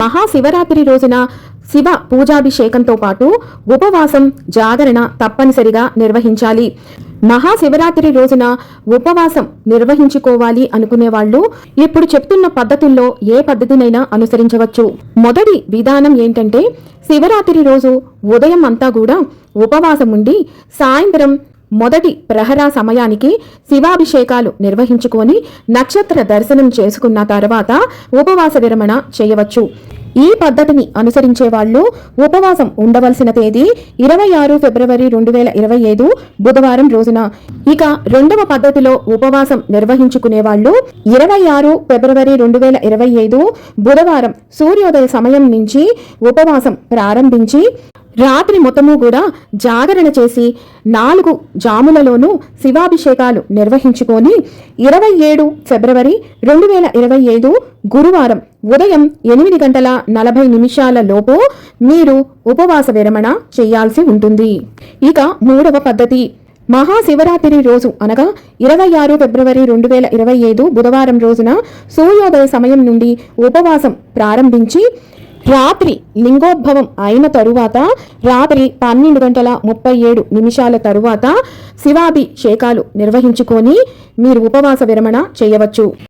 మహాశివరాత్రి రోజున శివ పూజాభిషేకంతో పాటు ఉపవాసం, జాగరణ తప్పనిసరిగా నిర్వహించాలి. మహాశివరాత్రి రోజున ఉపవాసం నిర్వహించుకోవాలి అనుకునే వాళ్ళు ఇప్పుడు చెప్తున్న పద్ధతుల్లో ఏ పద్ధతినైనా అనుసరించవచ్చు. మొదటి విధానం ఏంటంటే, శివరాత్రి రోజు ఉదయం అంతా కూడా ఉపవాసం ఉండి సాయంత్రం మొదటి ప్రహర సమయానికి శివాభిషేకాలు నిర్వహించుకొని నక్షత్ర దర్శనం చేసుకున్న తర్వాత ఉపవాస విరమణ చేయవచ్చు. ఈ పద్ధతిని అనుసరించే వాళ్ళు ఉపవాసం ఉండవలసిన తేదీ 26 ఫిబ్రవరి 2025 బుధవారం రోజున. ఇక రెండవ పద్ధతిలో ఉపవాసం నిర్వహించుకునే వాళ్ళు 26 ఫిబ్రవరి 2025 బుధవారం సూర్యోదయ సమయం నుంచి ఉపవాసం ప్రారంభించి రాత్రి మొత్తము కూడా జాగరణ చేసి 4 జాములలోనూ శివాభిషేకాలు నిర్వహించుకొని 27 ఫిబ్రవరి 2025 గురువారం ఉదయం 8:40 లోపు మీరు ఉపవాస విరమణ చేయాల్సి ఉంటుంది. ఇక మూడవ పద్ధతి, మహాశివరాత్రి రోజు అనగా 26 ఫిబ్రవరి 2025 బుధవారం రోజున సూర్యోదయ సమయం నుండి ఉపవాసం ప్రారంభించి రాత్రి లింగోద్భవం అయిన తరువాత రాత్రి 12:37 తరువాత శివాభిషేకాలు నిర్వహించుకొని మీరు ఉపవాస విరమణ చేయవచ్చు.